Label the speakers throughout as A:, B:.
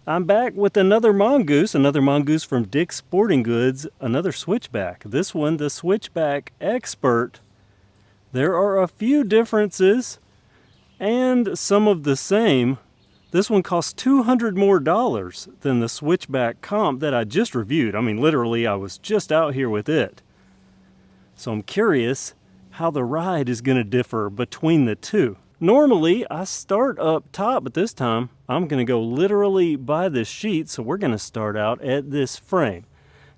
A: I'm back with another Mongoose from Dick's Sporting Goods, another switchback. This one, the Switchback Expert. There are a few differences and some of the same. This one costs $200 more than the Switchback Comp that I just reviewed. I mean, literally, I was just out here with it. So I'm curious how the ride is going to differ between the two. Normally, I start up top, but this time I'm going to go literally by this sheet, so we're going to start out at this frame.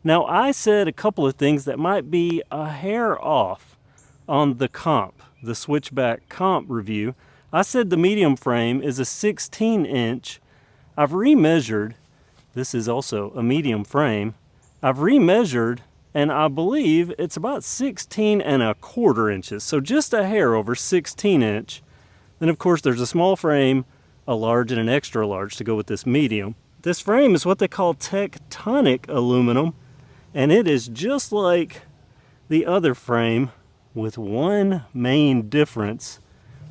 A: Now, I said a couple of things that might be a hair off on the comp, the Switchback Comp review. I said the medium frame is a 16-inch. I've remeasured. This is also a medium frame. I've remeasured, and I believe it's about 16¼ inches, so just a hair over 16-inch. Then, of course, there's a small frame, a large, and an extra large to go with this medium. This frame is what they call tectonic aluminum, and it is just like the other frame with one main difference.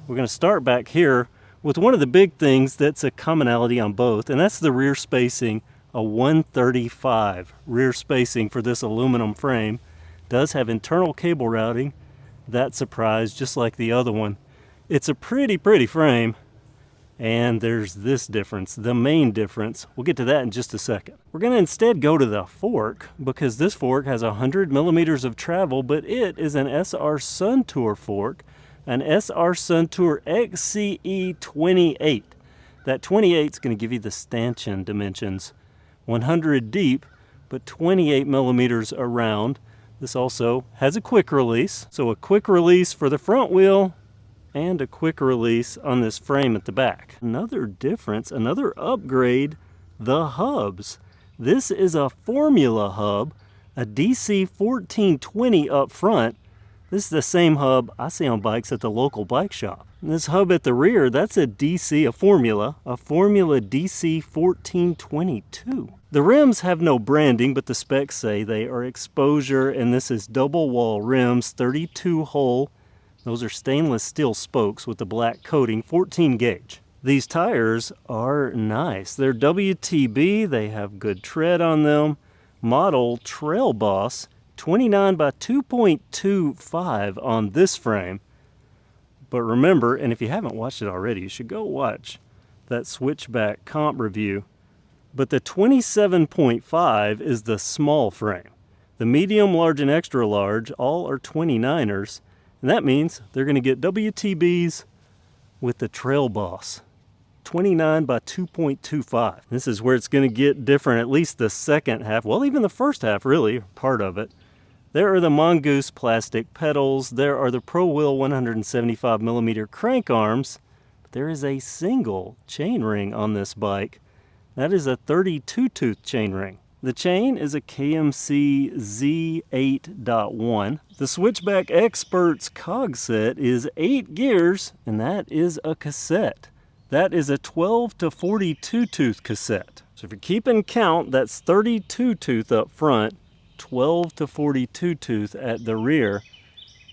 A: We're going to start back here with one of the big things that's a commonality on both, and that's the rear spacing. A 135 rear spacing for this aluminum frame. Does have internal cable routing. That surprise, just like the other one. It's a pretty frame, and there's this difference, the main difference. We'll get to that in just a second. We're going to instead go to the fork, because this fork has 100 millimeters of travel, but it is an SR Suntour fork, an SR Suntour XCE 28. That 28 is going to give you the stanchion dimensions, 100 deep, but 28 millimeters around. This also has a quick release, so a quick release for the front wheel, and a quick release on this frame at the back. Another difference, another upgrade, the hubs. This is a Formula hub, a DC 1420 up front. This is the same hub I see on bikes at the local bike shop. And this hub at the rear, that's a Formula DC 1422. The rims have no branding, but the specs say they are exposure, and this is double wall rims, 32 hole. Those are stainless steel spokes with the black coating, 14 gauge. These tires are nice. They're WTB, they have good tread on them. Model Trail Boss, 29 by 2.25 on this frame. But remember, and if you haven't watched it already, you should go watch that Switchback Comp review. But the 27.5 is the small frame. The medium, large, and extra large all are 29ers. And that means they're going to get WTBs with the Trail Boss, 29 by 2.25. This is where it's going to get different, at least the second half. Well, even the first half, really, part of it. There are the Mongoose plastic pedals. There are the Pro Wheel 175 millimeter crank arms. But there is a single chain ring on this bike. That is a 32-tooth chain ring. The chain is a KMC Z8.1. The Switchback Expert's cog set is 8 gears, and that is a cassette. That is a 12 to 42 tooth cassette. So if you're keeping count, that's 32 tooth up front, 12 to 42 tooth at the rear,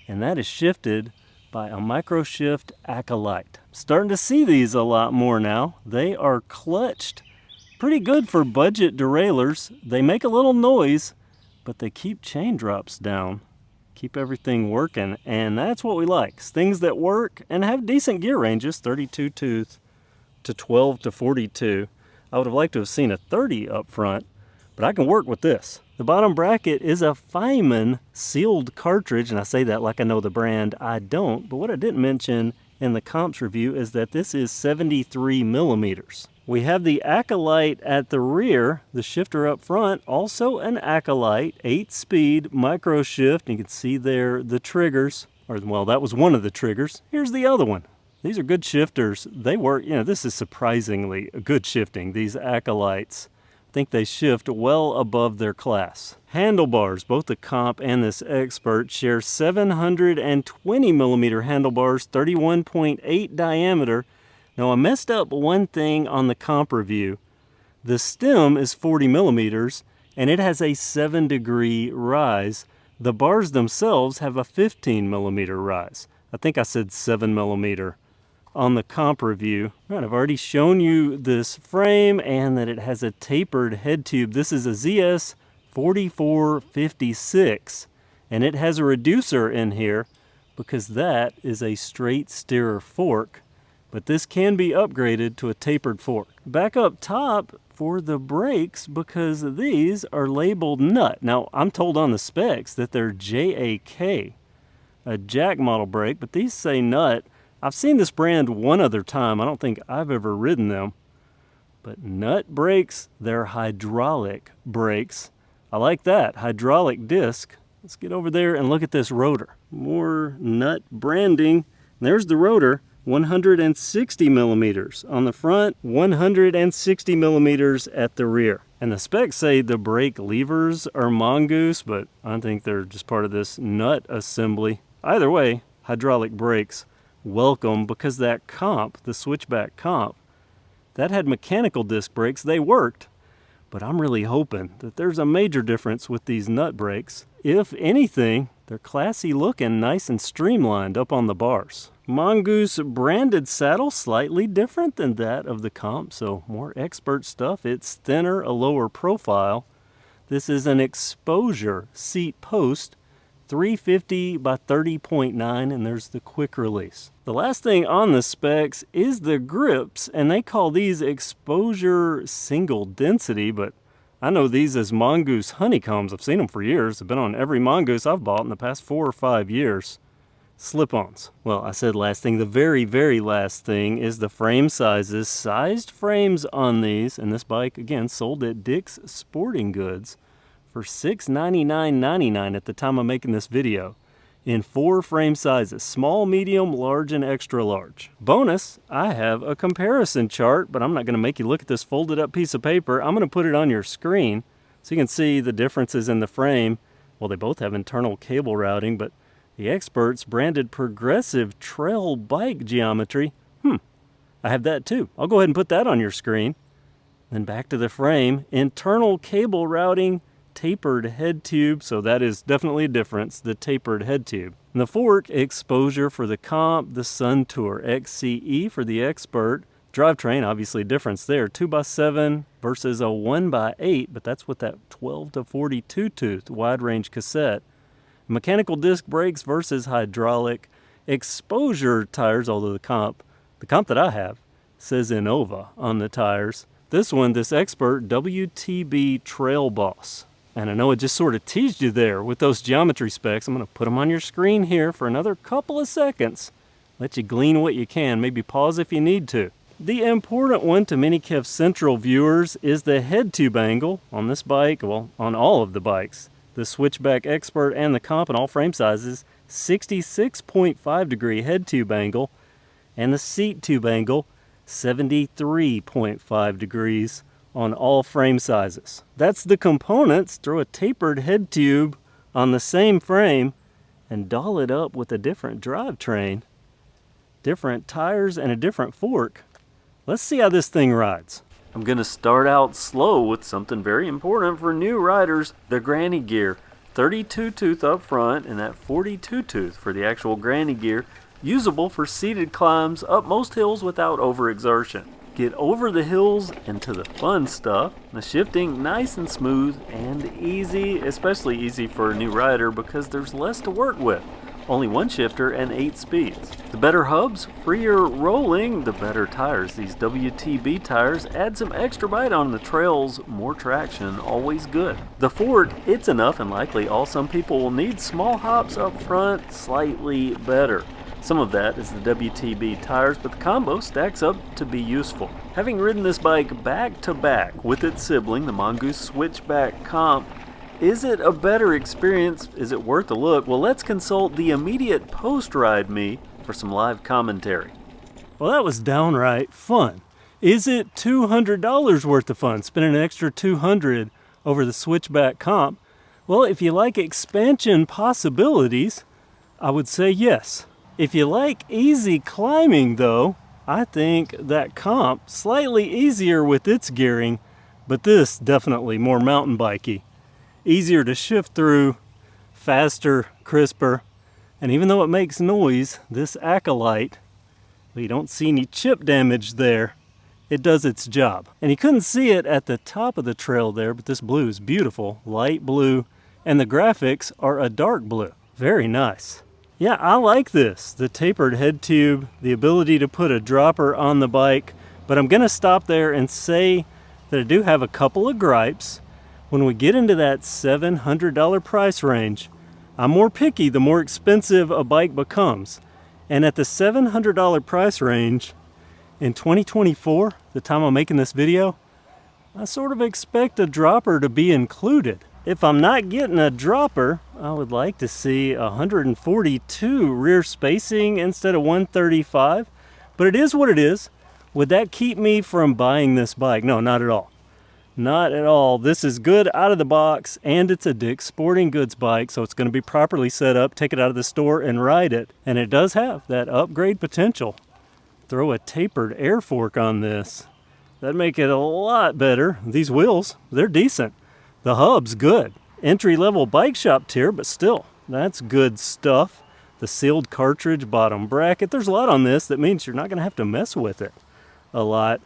A: and that is shifted by a micro shift Acolyte. Starting to see these a lot more now. They are clutched. Pretty good for budget derailleurs. They make a little noise, but they keep chain drops down, keep everything working, and that's what we like. Things that work and have decent gear ranges, 32 tooth to 12 to 42. I would have liked to have seen a 30 up front, but I can work with this. The bottom bracket is a Feynman sealed cartridge, and I say that like I know the brand. I don't, but what I didn't mention in the comps review is that this is 73 millimeters. We have the Acolyte at the rear, the shifter up front, also an Acolyte, 8-speed micro shift. You can see there the triggers, or well, that was one of the triggers. Here's the other one. These are good shifters. They work, this is surprisingly good shifting. These Acolytes, I think they shift well above their class. Handlebars, both the Comp and this Expert share 720 millimeter handlebars, 31.8 diameter. Now I messed up one thing on the Comp review. The stem is 40 millimeters and it has a 7-degree rise. The bars themselves have a 15 millimeter rise. I think I said 7 millimeter on the comp review. Right, I've already shown you this frame and that it has a tapered head tube. This is a ZS 4456, and it has a reducer in here because that is a straight steerer fork, but this can be upgraded to a tapered fork. Back up top for the brakes, because these are labeled nut. Now, I'm told on the specs that they're JAK, a jack model brake, but these say nut. I've seen this brand one other time. I don't think I've ever ridden them. But nut brakes, they're hydraulic brakes. I like that, hydraulic disc. Let's get over there and look at this rotor. More nut branding. There's the rotor, 160 millimeters on the front, 160 millimeters at the rear. And the specs say the brake levers are Mongoose, but I think they're just part of this nut assembly. Either way, hydraulic brakes, welcome, because that comp, the Switchback comp, that had mechanical disc brakes. They worked, but I'm really hoping that there's a major difference with these nut brakes. If anything, they're classy looking, nice and streamlined up on the bars. Mongoose branded saddle, slightly different than that of the comp, so more expert stuff. It's thinner, a lower profile. This is an exposure seat post, 350 by 30.9, and there's the quick release. The last thing on the specs is the grips, and they call these exposure single density, but I know these as Mongoose honeycombs. I've seen them for years. I've been on every Mongoose I've bought in the past 4 or 5 years. Slip-ons. Well, I said last thing. The very, very last thing is the frame sizes. Sized frames on these, and this bike, again, sold at Dick's Sporting Goods for $699.99 at the time of making this video, in 4 frame sizes: small, medium, large, and extra large. Bonus, I have a comparison chart, but I'm not going to make you look at this folded up piece of paper. I'm going to put it on your screen so you can see the differences in the frame. Well, they both have internal cable routing, but the experts branded progressive trail bike geometry. I have that too. I'll go ahead and put that on your screen. Then back to the frame, internal cable routing, tapered head tube, so that is definitely a difference, the tapered head tube. And the fork, exposure for the comp, the Sun Tour, XCE for the expert. Drivetrain, obviously a difference there, 2x7 versus a 1x8, but that's with that 12 to 42 tooth wide range cassette. Mechanical disc brakes versus hydraulic. Exposure tires, although the comp that I have says Innova on the tires. This one, this expert, WTB Trail Boss. And I know I just sort of teased you there with those geometry specs. I'm going to put them on your screen here for another couple of seconds. Let you glean what you can, maybe pause if you need to. The important one to many KevCentral viewers is the head tube angle on this bike, well, on all of the bikes. The Switchback Expert and the comp in all frame sizes, 66.5 degree head tube angle, and the seat tube angle, 73.5 degrees on all frame sizes. That's the components. Throw a tapered head tube on the same frame and doll it up with a different drivetrain, different tires, and a different fork. Let's see how this thing rides. I'm going to start out slow with something very important for new riders, the granny gear. 32 tooth up front and that 42 tooth for the actual granny gear, usable for seated climbs up most hills without overexertion. Get over the hills and to the fun stuff. The shifting nice and smooth and easy, especially easy for a new rider because there's less to work with. Only one shifter and 8 speeds. The better hubs, freer rolling, the better tires. These WTB tires add some extra bite on the trails, more traction, always good. The fork, it's enough and likely all some people will need. Small hops up front, slightly better. Some of that is the WTB tires, but the combo stacks up to be useful. Having ridden this bike back to back with its sibling, the Mongoose Switchback comp, is it a better experience? Is it worth a look? Well, let's consult the immediate post-ride me for some live commentary. Well, that was downright fun. Is it $200 worth of fun, spending an extra $200 over the Switchback comp? Well, if you like expansion possibilities, I would say yes. If you like easy climbing, though, I think that comp, slightly easier with its gearing, but this definitely more mountain bikey. Easier to shift through, faster, crisper, and even though it makes noise, this Acolyte But you don't see any chip damage there. It does its job. And you couldn't see it at the top of the trail there, but this blue is beautiful, light blue, and the graphics are a dark blue. Very nice. Yeah, I like this. The tapered head tube, the ability to put a dropper on the bike, but I'm gonna stop there and say that I do have a couple of gripes. When we get into that $700 price range, I'm more picky the more expensive a bike becomes. And at the $700 price range, in 2024, the time I'm making this video, I sort of expect a dropper to be included. If I'm not getting a dropper, I would like to see 142 rear spacing instead of 135, but it is what it is. Would that keep me from buying this bike? No, not at all. Not at all. This is good out of the box, and it's a Dick's Sporting Goods bike, so it's going to be properly set up, take it out of the store and ride it. And it does have that upgrade potential. Throw a tapered air fork on this. That'd make it a lot better. These wheels, they're decent. The hub's good. Entry-level bike shop tier, but still, that's good stuff. The sealed cartridge bottom bracket. There's a lot on this that means you're not going to have to mess with it a lot.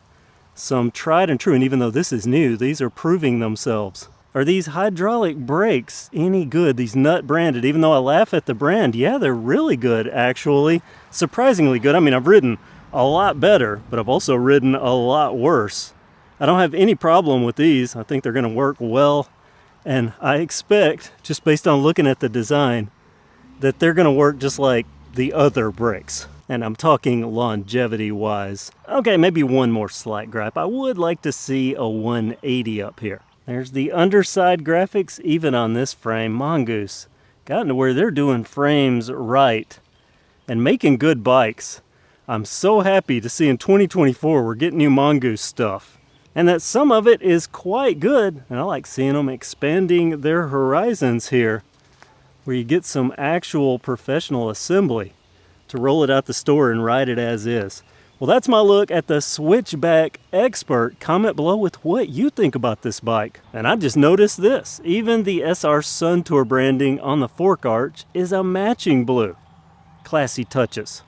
A: Some tried and true, and even though this is new, these are proving themselves. Are these hydraulic brakes any good? These nut branded, even though I laugh at the brand, yeah, they're really good, actually. Surprisingly good. I mean, I've ridden a lot better, but I've also ridden a lot worse. I don't have any problem with these. I think they're going to work well, and I expect, just based on looking at the design, that they're going to work just like the other brakes. And I'm talking longevity-wise. Okay, maybe one more slight gripe. I would like to see a 180 up here. There's the underside graphics, even on this frame. Mongoose gotten to where they're doing frames right and making good bikes. I'm so happy to see in 2024 we're getting new Mongoose stuff. And that some of it is quite good, and I like seeing them expanding their horizons here, where you get some actual professional assembly to roll it out the store and ride it as is. Well, that's my look at the Switchback Expert. Comment below with what you think about this bike. And I just noticed this. Even the SR Sun Tour branding on the fork arch is a matching blue. Classy touches.